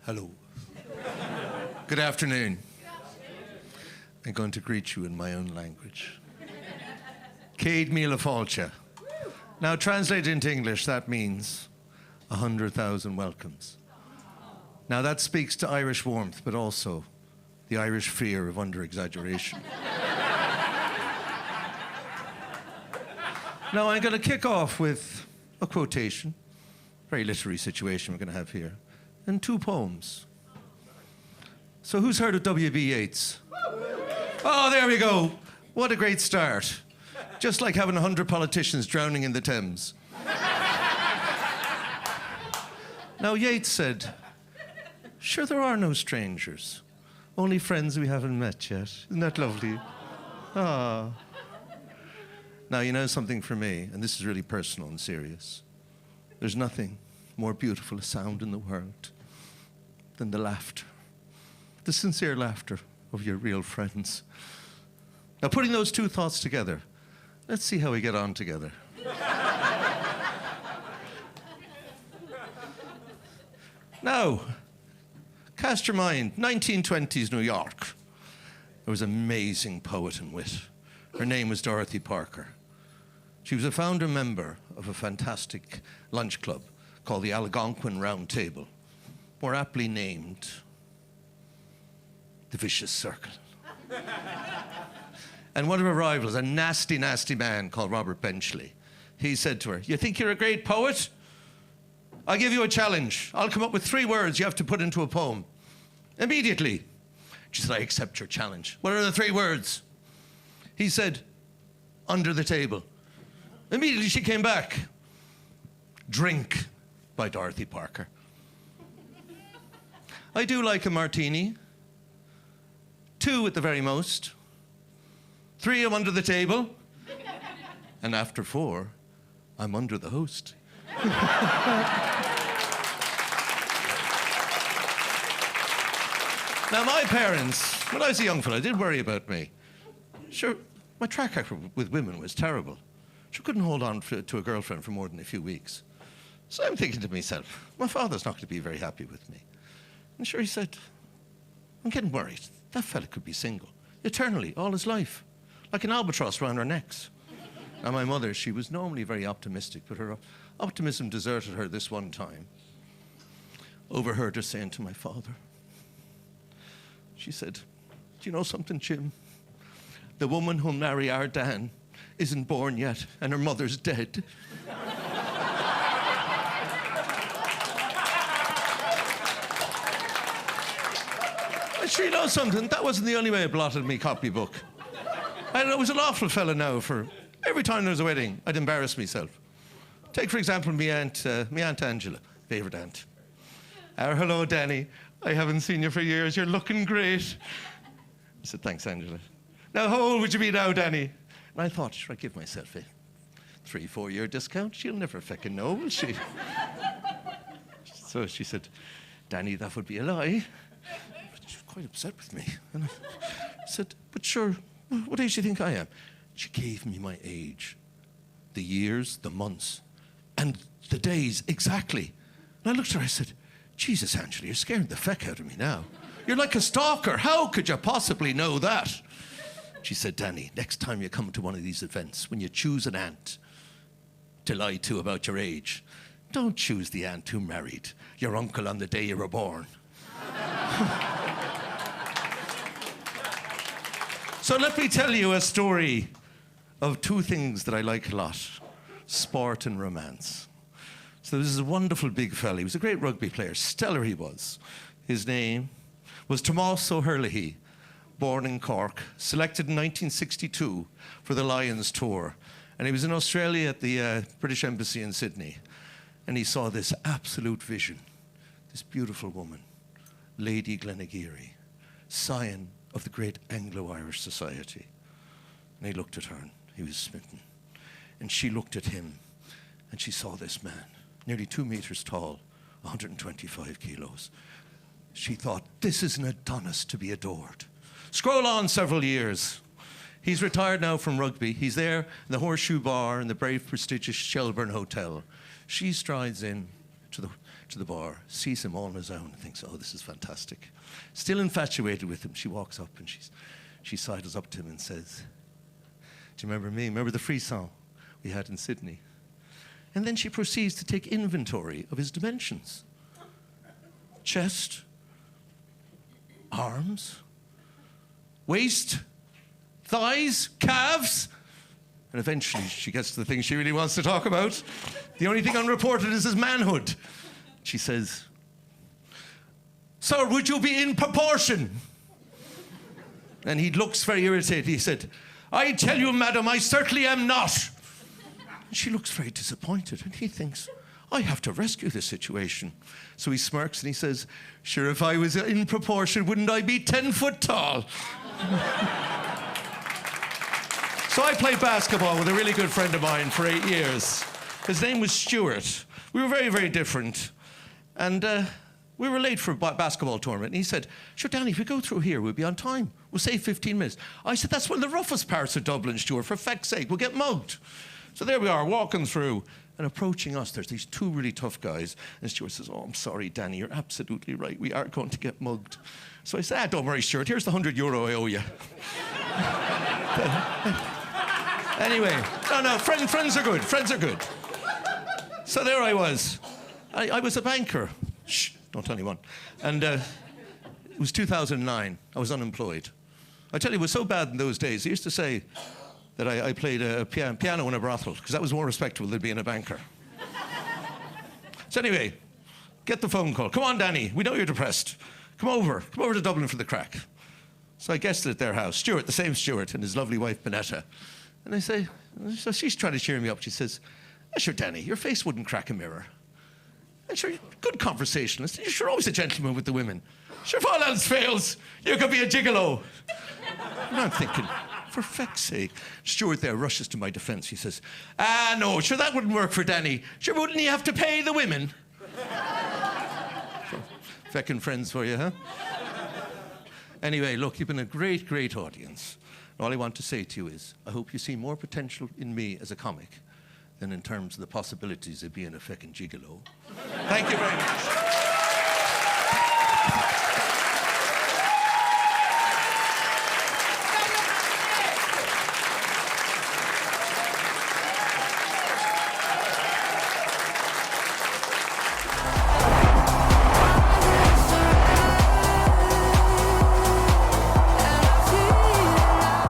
Hello. Good afternoon. I'm going to greet you in my own language. Céad míle fáilte. Now, translated into English, that means 100,000 welcomes. Now, that speaks to Irish warmth, but also the Irish fear of under-exaggeration. Now, I'm going to kick off with a quotation, very literary situation we're going to have here, and two poems. So who's heard of W.B. Yeats? Oh, there we go. What a great start. Just like having 100 politicians drowning in the Thames. Now, Yeats said, "Sure, there are no strangers, only friends we haven't met yet." Isn't that lovely? Ah. Now, you know something for me, and this is really personal and serious. There's nothing more beautiful a sound in the world than the laughter, the sincere laughter of your real friends. Now, putting those two thoughts together, let's see how we get on together. Now, cast your mind, 1920s New York. There was an amazing poet and wit. Her name was Dorothy Parker. She was a founder member of a fantastic lunch club called the Algonquin Round Table, more aptly named the Vicious Circle. And one of her rivals, a nasty, nasty man called Robert Benchley, he said to her, "You think you're a great poet? I'll give you a challenge. I'll come up with 3 words you have to put into a poem. Immediately." She said, "I accept your challenge. What are the 3 words?" He said, "Under the table." Immediately she came back. "Drink," by Dorothy Parker. "I do like a martini. 2 at the very most. 3, I'm under the table. And after 4, I'm under the host." Now, my parents, when I was a young fella, did worry about me. Sure, my track record with women was terrible. She couldn't hold on to a girlfriend for more than a few weeks. So I'm thinking to myself, my father's not going to be very happy with me. And sure, he said, "I'm getting worried. That fella could be single, eternally, all his life, like an albatross round our necks." Now, my mother, she was normally very optimistic, but her optimism deserted her this one time. Overheard her saying to my father, she said, "Do you know something, Jim? The woman who'll marry our Dan isn't born yet, and her mother's dead." And she knows something. That wasn't the only way I blotted me copybook. And I was an awful fella now for every time there was a wedding, I'd embarrass myself. Take, for example, me Aunt Angela, favourite aunt. "Hello, Danny. I haven't seen you for years. You're looking great." I said, "Thanks, Angela. Now, how old would you be now, Danny?" And I thought, should I give myself a 3-4 year discount? She'll never feckin' know, will she? So she said, "Danny, that would be a lie." She was quite upset with me. And I said, "But sure, what age do you think I am?" She gave me my age, the years, the months, and the days exactly. And I looked at her, I said, "Jesus, Angela, you're scaring the feck out of me now. You're like a stalker. How could you possibly know that?" She said, "Danny, next time you come to one of these events, when you choose an aunt to lie to about your age, don't choose the aunt who married your uncle on the day you were born." So let me tell you a story of 2 things that I like a lot: sport and romance. So this is a wonderful big fella. He was a great rugby player, stellar he was. His name was Tomás O'Herlihy, born in Cork, selected in 1962 for the Lions tour. And he was in Australia at the British Embassy in Sydney. And he saw this absolute vision, this beautiful woman, Lady Glenageary, scion of the great Anglo-Irish society. And he looked at her and he was smitten. And she looked at him and she saw this man, nearly 2 meters tall, 125 kilos. She thought, this is an Adonis to be adored. Scroll on several years. He's retired now from rugby. He's there in the Horseshoe Bar in the very prestigious Shelburne Hotel. She strides in to the bar, sees him all on his own and thinks, oh, this is fantastic. Still infatuated with him, she walks up and she sidles up to him and says, do you remember me? Remember the free song we had in Sydney? And then she proceeds to take inventory of his dimensions. Chest, arms, waist, thighs, calves. And eventually she gets to the thing she really wants to talk about. The only thing unreported is his manhood. She says, sir, would you be in proportion? And he looks very irritated. He said, I tell you, madam, I certainly am not. And she looks very disappointed, and he thinks, I have to rescue this situation. So he smirks and he says, sure, if I was in proportion, wouldn't I be 10 foot tall? So I played basketball with a really good friend of mine for 8 years. His name was Stuart. We were very, very different. And we were late for a basketball tournament. And he said, sure, Danny, if we go through here, we'll be on time. We'll save 15 minutes. I said, that's one of the roughest parts of Dublin, Stuart. For feck's sake, we'll get mugged. So there we are, walking through. And approaching us, there's these two really tough guys. And Stuart says, oh, I'm sorry, Danny, you're absolutely right. We are going to get mugged. So I said, don't worry, Stuart, here's the €100 I owe you. Anyway, no, friends are good. Friends are good. So there I was. I was a banker. Shh, don't tell anyone. And it was 2009. I was unemployed. I tell you, it was so bad in those days. They used to say that I played a piano in a brothel, because that was more respectable than being a banker. So anyway, get the phone call. Come on, Danny, we know you're depressed. Come over to Dublin for the crack. So I guested at their house. Stuart, the same Stuart, and his lovely wife, Bonetta. And I say, so she's trying to cheer me up. She says, sure, Danny, your face wouldn't crack a mirror. And sure, good conversationalist. You're always a gentleman with the women. Sure, if all else fails, you could be a gigolo. And I'm thinking, for feck's sake. Stuart there rushes to my defense. He says, no, sure, that wouldn't work for Danny. Sure, wouldn't he have to pay the women? So, feckin' friends for you, huh? Anyway, look, you've been a great, great audience. All I want to say to you is, I hope you see more potential in me as a comic than in terms of the possibilities of being a feckin' gigolo. Thank you very much.